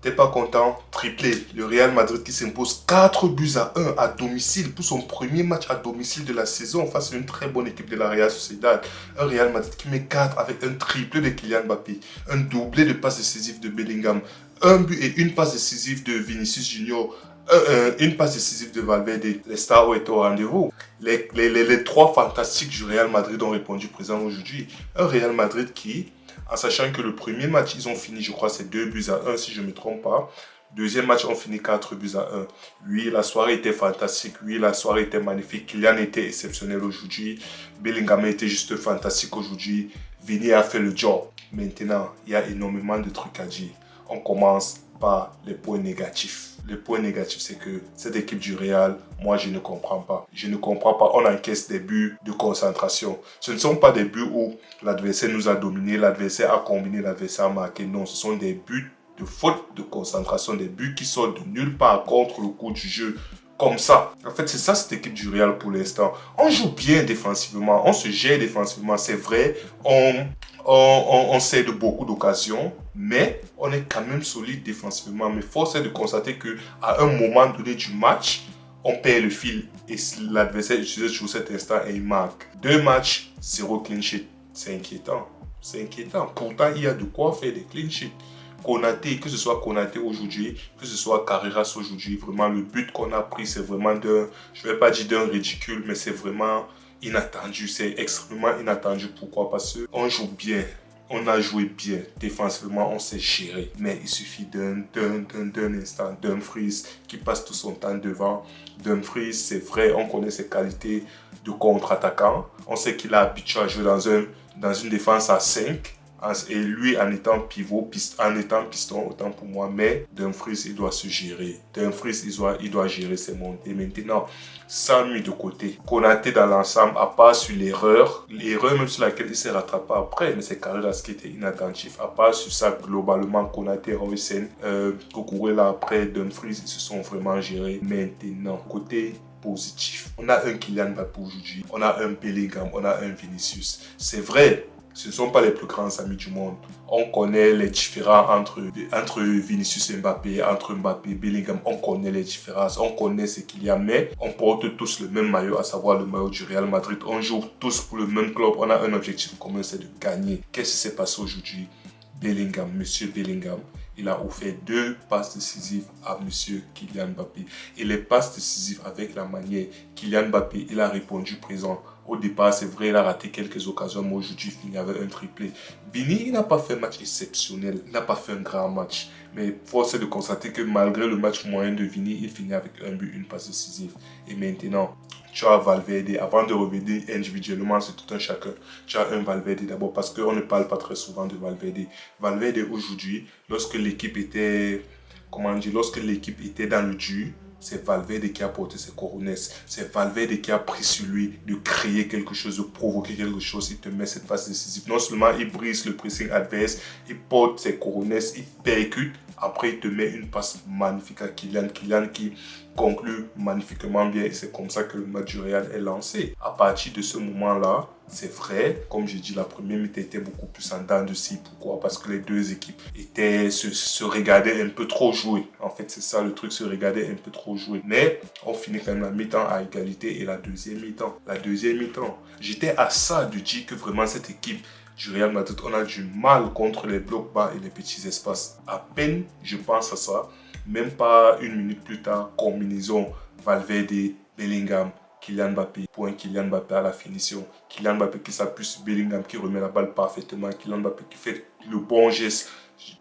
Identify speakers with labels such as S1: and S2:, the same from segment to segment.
S1: T'es pas content? Triplé. Le Real Madrid qui s'impose 4-1 à domicile pour son premier match à domicile de la saison face à une très bonne équipe de la Real Sociedad. Un Real Madrid qui met 4 avec un triplé de Kylian Mbappé, un doublé de passes décisives de Bellingham, un but et une passe décisive de Vinicius Junior, une passe décisive de Valverde. Les stars étaient au rendez-vous. Les trois fantastiques du Real Madrid ont répondu présent aujourd'hui. Un Real Madrid qui, en sachant que le premier match, ils ont fini, je crois, c'est 2-1 si je ne me trompe pas. Deuxième match, on finit 4-1. Oui, la soirée était fantastique. Oui, la soirée était magnifique. Kylian était exceptionnel aujourd'hui. Bellingham était juste fantastique aujourd'hui. Vini a fait le job. Maintenant, il y a énormément de trucs à dire. On commence par les points négatifs. Le point négatif, c'est que cette équipe du Real, moi, je ne comprends pas. Je ne comprends pas. On encaisse des buts de concentration. Ce ne sont pas des buts où l'adversaire nous a dominés, l'adversaire a combiné, l'adversaire a marqué. Non, ce sont des buts de faute de concentration, des buts qui sortent de nulle part contre le cours du jeu. Comme ça. En fait, c'est ça cette équipe du Real pour l'instant. On joue bien défensivement, on se gère défensivement, c'est vrai. On cède beaucoup d'occasions, mais on est quand même solide défensivement. Mais force est de constater qu'à un moment donné du match, on perd le fil et l'adversaire utilise toujours cet instant et il marque. 2 matchs, 0 clean sheet. C'est inquiétant. C'est inquiétant. Pourtant, il y a de quoi faire des clean sheets. Konaté, que ce soit Konaté aujourd'hui, que ce soit Carreras aujourd'hui, vraiment le but qu'on a pris, c'est vraiment je ne vais pas dire d'un ridicule, mais c'est vraiment inattendu, c'est extrêmement inattendu. Pourquoi? Parce qu'on joue bien, on a joué bien, défensivement on s'est géré, mais il suffit d'un instant, Dumfries qui passe tout son temps devant. Dumfries, c'est vrai, on connaît ses qualités de contre-attaquant, on sait qu'il a habitué à jouer dans une défense à 5. Et lui, en étant pivot, en étant piston, autant pour moi, mais Dumfries, il doit se gérer. Dumfries, il doit gérer ses mondes. Et maintenant, ça mis de côté. Konaté dans l'ensemble, à part sur l'erreur même sur laquelle il s'est rattrapé après, mais c'est Carreras qui était inattentif. À part sur ça, globalement, Konaté, Roysen, Cucurella après Dumfries, ils se sont vraiment gérés. Maintenant, côté positif, on a un Kylian Mbappé aujourd'hui, on a un Bellingham, on a un Vinicius. C'est vrai. Ce ne sont pas les plus grands amis du monde. On connaît les différences entre Vinicius et Mbappé, entre Mbappé et Bellingham. On connaît les différences, on connaît ce qu'il y a, mais on porte tous le même maillot, à savoir le maillot du Real Madrid. On joue tous pour le même club, on a un objectif commun, c'est de gagner. Qu'est-ce qui s'est passé aujourd'hui? Bellingham, monsieur Bellingham, il a offert 2 passes décisives à monsieur Kylian Mbappé. Et les passes décisives avec la manière, Kylian Mbappé, il a répondu présent. Au départ, c'est vrai, il a raté quelques occasions, mais aujourd'hui, il finit avec un triplé. Vini, il n'a pas fait un match exceptionnel, il n'a pas fait un grand match. Mais force est de constater que malgré le match moyen de Vini, il finit avec un but, une passe décisive. Et maintenant, tu as Valverde. Avant de revenir individuellement, c'est tout un chacun. Tu as un Valverde d'abord parce qu'on ne parle pas très souvent de Valverde. Valverde aujourd'hui, lorsque l'équipe était dans le dur, c'est Valverde qui a porté ses couronnes. C'est Valverde qui a pris sur lui de créer quelque chose, de provoquer quelque chose. Il te met cette passe décisive. Non seulement il brise le pressing adverse, il porte ses couronnes, il percute. Après, il te met une passe magnifique à Kylian. Kylian qui conclut magnifiquement bien. Et c'est comme ça que le match du Real est lancé. À partir de ce moment-là, c'est vrai, comme j'ai dit, la première mi-temps était beaucoup plus en dents de scie. Pourquoi? Parce que les deux équipes se regardaient un peu trop jouer. En fait, c'est ça le truc, se regardaient un peu trop jouer. Mais on finit quand même la mi-temps à égalité et la deuxième mi-temps. J'étais à ça de dire que vraiment cette équipe du Real Madrid, on a du mal contre les blocs bas et les petits espaces. À peine je pense à ça, même pas une minute plus tard, combinaison Valverde, Bellingham, Kylian Mbappé, point Kylian Mbappé à la finition. Kylian Mbappé qui s'appuie sur Bellingham, qui remet la balle parfaitement. Kylian Mbappé qui fait le bon geste.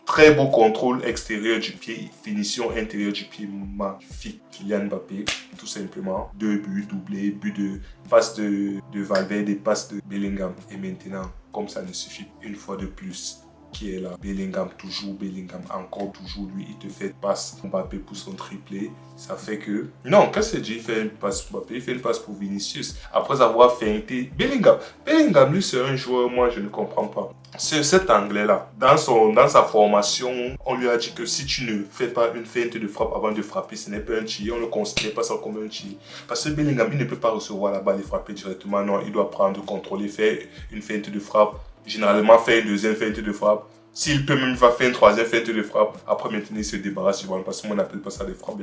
S1: Très beau contrôle extérieur du pied, finition intérieure du pied, magnifique. Kylian Mbappé, tout simplement. 2 buts, doublé, but de passe de Valverde, passe de Bellingham. Et maintenant, comme ça ne suffit, une fois de plus, qui est là, Bellingham, toujours Bellingham, encore toujours lui, il te fait passe Mbappé pour son triplé. Ça fait que... Non, qu'est-ce que c'est dit? Il fait une passe pour Mbappé, il fait une passe pour Vinicius. Après avoir feinté Bellingham. Bellingham, lui, c'est un joueur, moi, je ne comprends pas. C'est cet anglais-là. Dans sa formation, on lui a dit que si tu ne fais pas une feinte de frappe avant de frapper, ce n'est pas un tir. On ne considère pas ça comme un tir. Parce que Bellingham, il ne peut pas recevoir la balle et frapper directement. Non, il doit prendre, contrôler, faire une feinte de frappe. Généralement, faire une deuxième feinte de frappe. S'il peut même, il va faire une troisième fête de frappe. Après, maintenant, il se débarrasse du ballon. Parce qu'on n'appelle pas ça des frappes,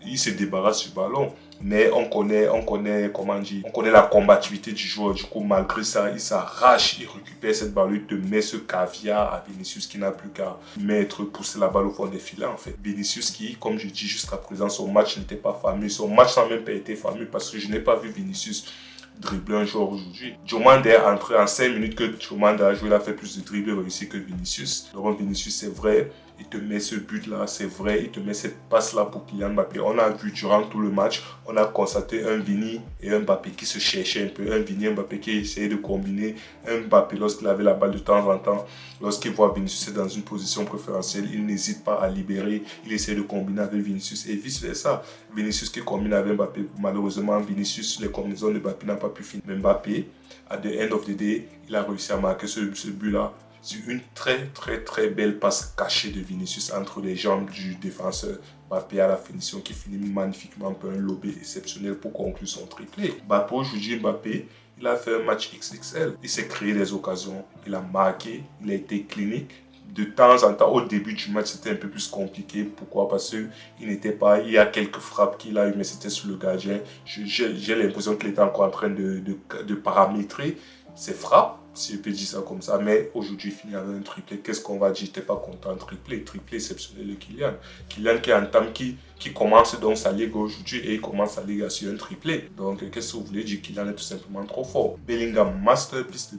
S1: il se débarrasse du ballon. Mais on connaît, comment dire, on connaît la combativité du joueur. Du coup, malgré ça, il s'arrache, il récupère cette balle, il te met ce caviar à Vinicius qui n'a plus qu'à pousser la balle au fond des filets, en fait. Vinicius qui, comme je dis jusqu'à présent, son match n'était pas fameux. Son match n'a même pas été fameux parce que je n'ai pas vu Vinicius dribbler un joueur aujourd'hui. Diomande est entré en 5 minutes que Diomande a joué, il a fait plus de dribbles réussis que Vinicius. Donc Vinicius, c'est vrai, il te met ce but-là, c'est vrai, il te met cette passe-là pour Kylian Mbappé. On a vu durant tout le match, on a constaté un Vini et un Mbappé qui se cherchaient un peu. Un Vini et un Mbappé qui essayaient de combiner. Un Mbappé, lorsqu'il avait la balle de temps en temps, lorsqu'il voit Vinicius dans une position préférentielle, il n'hésite pas à libérer. Il essaie de combiner avec Vinicius et vice-versa. Vinicius qui combine avec Mbappé. Malheureusement, Vinicius, les combinaisons de Mbappé n'ont pas pu finir. Mais Mbappé, à the end of the day, il a réussi à marquer ce but-là. C'est une très belle passe cachée de Vinicius entre les jambes du défenseur. Mbappé à la finition qui finit magnifiquement un peu un lobé exceptionnel pour conclure son triplé. Mbappé, aujourd'hui, Mbappé, il a fait un match XXL. Il s'est créé des occasions, il a marqué, il a été clinique. De temps en temps, au début du match, c'était un peu plus compliqué. Pourquoi? Parce qu'il n'était pas... Il y a quelques frappes qu'il a eues, mais c'était sur le gardien. J'ai l'impression qu'il était encore en train de paramétrer ses frappes, si je peux dire ça comme ça. Mais aujourd'hui, il finit avec un triplé. Qu'est-ce qu'on va dire? J'étais pas content. Triplé exceptionnel de Kylian. Kylian qui entame, qui commence donc sa ligue aujourd'hui et il commence sa ligue sur un triplé. Donc, qu'est-ce que vous voulez dire? Kylian est tout simplement trop fort. Bellingham, masterpiece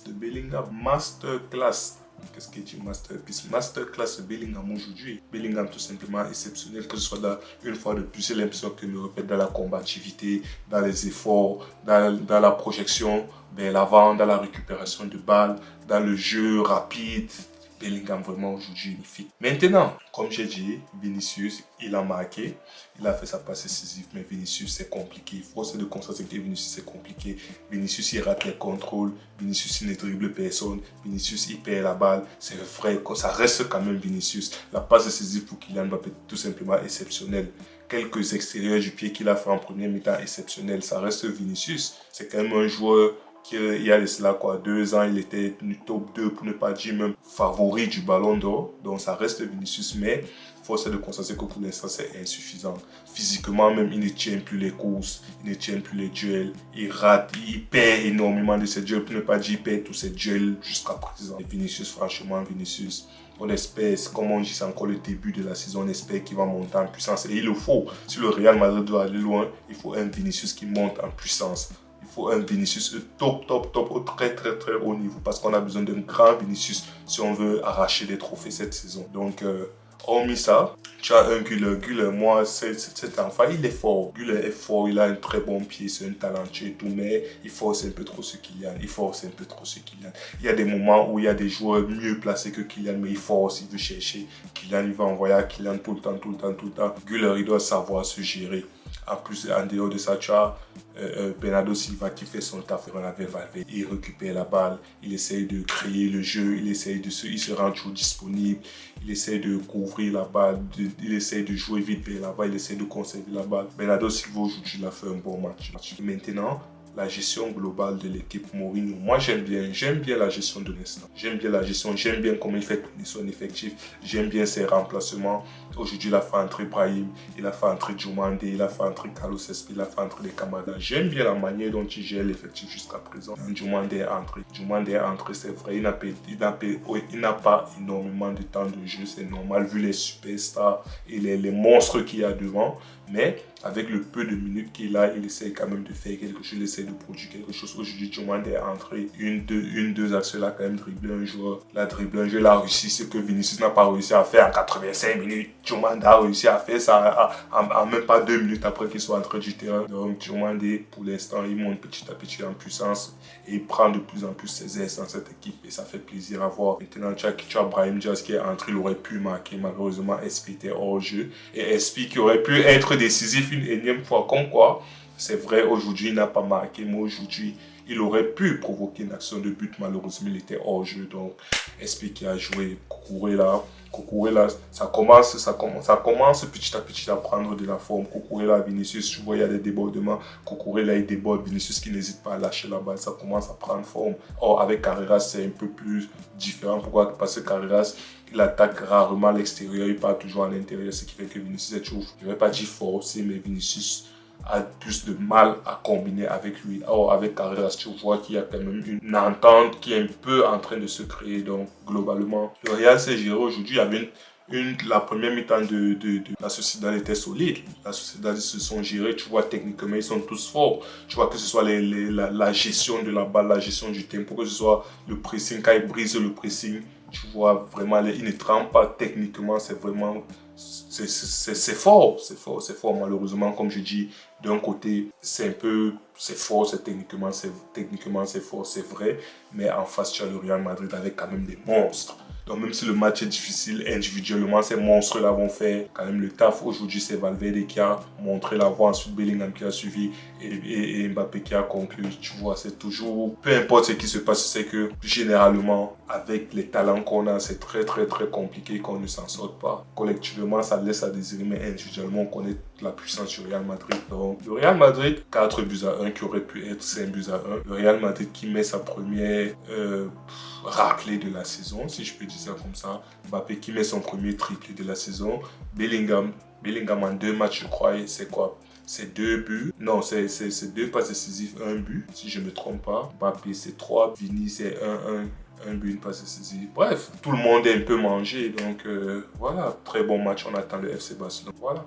S1: de Bellingham, masterclass. Qu'est-ce qu'il dit masterpiece? Masterclass de Bellingham aujourd'hui. Bellingham tout simplement exceptionnel, que ce soit une fois de plus, j'ai l'impression qu'il me répète dans la combativité, dans les efforts, dans la projection vers l'avant, dans la récupération de balles, dans le jeu rapide. Bellingham vraiment aujourd'hui magnifique. Maintenant, comme j'ai dit, Vinicius, il a marqué, il a fait sa passe décisive, mais Vinicius c'est compliqué. Force de constater que Vinicius c'est compliqué. Vinicius il rate les contrôles, Vinicius il ne dribble personne, Vinicius il perd la balle. C'est vrai, ça reste quand même Vinicius. La passe décisive pour Kylian Mbappé tout simplement exceptionnelle. Quelques extérieurs du pied qu'il a fait en premier mi-temps exceptionnel, ça reste Vinicius. C'est quand même un joueur il y a de cela 2 ans, il était top 2 pour ne pas dire même favori du Ballon d'Or. Donc ça reste Vinicius, mais force est de constater que pour l'instant c'est insuffisant. Physiquement même, il ne tient plus les courses, il ne tient plus les duels, il rate, il perd énormément de ses duels, pour ne pas dire il perd tous ses duels jusqu'à présent. Et Vinicius, franchement, Vinicius, on espère, comme on dit, c'est encore le début de la saison, on espère qu'il va monter en puissance. Et il le faut. Si le Real Madrid doit aller loin, il faut un Vinicius qui monte en puissance. Il faut un Vinicius top, au très haut niveau. Parce qu'on a besoin d'un grand Vinicius si on veut arracher des trophées cette saison. Donc, hormis ça, tu as un Güler. Moi, cet enfant, il est fort. Güler est fort, il a un très bon pied, c'est un talentueux et tout, mais il force un peu trop ce Kylian. Il y a des moments où il y a des joueurs mieux placés que Kylian, mais il force, il veut chercher. Kylian, il va envoyer à Kylian tout le temps. Güler, il doit savoir se gérer. En plus, en dehors de ça, tu as Bernardo Silva qui fait son taf avec Valverde. Il récupère la balle, il essaye de créer le jeu, il se rend toujours disponible, il essaye de couvrir la balle, il essaye de jouer vite vers la balle, il essaye de conserver la balle. Bernardo Silva aujourd'hui, il a fait un bon match. Maintenant, la gestion globale de l'équipe Mourinho. Moi, j'aime bien la gestion de l'instant. J'aime bien comment il fait tourner son effectif. J'aime bien ses remplacements. Aujourd'hui, il a fait entrer Brahim, il a fait entrer Diomande, il a fait entrer Carlos Espi, il a fait entrer les Kamada. J'aime bien la manière dont il gère l'effectif jusqu'à présent. Diomande est entré, c'est vrai. Il n'a pas énormément de temps de jeu, c'est normal vu les superstars et les monstres qu'il y a devant. Mais avec le peu de minutes qu'il a, il essaie quand même de faire quelque chose, il essaie de produire quelque chose. Aujourd'hui, Diomande est entré, deux actions, il a quand même dribblé un joueur. Il a réussi ce que Vinicius n'a pas réussi à faire en 85 minutes. Diomande a réussi à faire ça en même pas 2 minutes après qu'il soit entré du terrain. Donc Diomande, pour l'instant, il monte petit à petit en puissance et il prend de plus en plus ses aises dans cette équipe et ça fait plaisir à voir. Maintenant, tu as Brahim Diaz qui est entré, il aurait pu marquer, malheureusement, Espi était hors jeu. Et Espi qui aurait pu être décisif une énième fois, comme quoi, c'est vrai, aujourd'hui, il n'a pas marqué, mais aujourd'hui, il aurait pu provoquer une action de but. Malheureusement, il était hors jeu. Donc, SP qui a joué Cucurella, ça commence petit à petit à prendre de la forme. Cucurella, Vinicius, tu vois, il y a des débordements. Cucurella, il déborde. Vinicius qui n'hésite pas à lâcher la balle, ça commence à prendre forme. Or, avec Carreras, c'est un peu plus différent. Pourquoi? Parce que Carreras, il attaque rarement à l'extérieur, il part toujours à l'intérieur, ce qui fait que Vinicius est toujours, je ne vais pas dire forcé, mais Vinicius a plus de mal à combiner avec lui. Or, avec Carreras, tu vois qu'il y a quand même une entente qui est un peu en train de se créer. Donc, globalement, le Real s'est géré aujourd'hui. Il y avait la première mi-temps de la Sociedad était solide. La Sociedad, ils se sont gérés. Tu vois, techniquement, ils sont tous forts. Tu vois, que ce soit la gestion de la balle, la gestion du tempo, que ce soit le pressing, quand ils brisent le pressing, tu vois, vraiment, ils ne tremblent pas techniquement. C'est vraiment... C'est fort, c'est fort, c'est fort. Malheureusement, comme je dis, d'un côté, c'est un peu, c'est fort, techniquement, c'est fort, c'est vrai. Mais en face, tu as le Real Madrid avec quand même des monstres. Donc même si le match est difficile, individuellement, ces monstres-là vont faire quand même le taf. Aujourd'hui, c'est Valverde qui a montré la voie, ensuite Bellingham qui a suivi et Mbappé qui a conclu. Tu vois, c'est toujours, peu importe ce qui se passe, c'est que généralement, avec les talents qu'on a, c'est très compliqué qu'on ne s'en sorte pas. Collectivement, ça laisse à désirer, mais individuellement, on connaît la puissance du Real Madrid. Donc, le Real Madrid, 4 buts à 1 qui aurait pu être 5 buts à 1. Le Real Madrid qui met sa première raclée de la saison, si je peux dire ça comme ça. Mbappé qui met son premier triplé de la saison. Bellingham en 2 matchs, je crois, c'est quoi? C'est 2 buts. Non, c'est 2 passes décisives, 1 but, si je ne me trompe pas. Mbappé, c'est 3. Vini, c'est 1 but, une passe décisive. Bref, tout le monde est un peu mangé. Donc, voilà, très bon match. On attend le FC Barcelone. Voilà.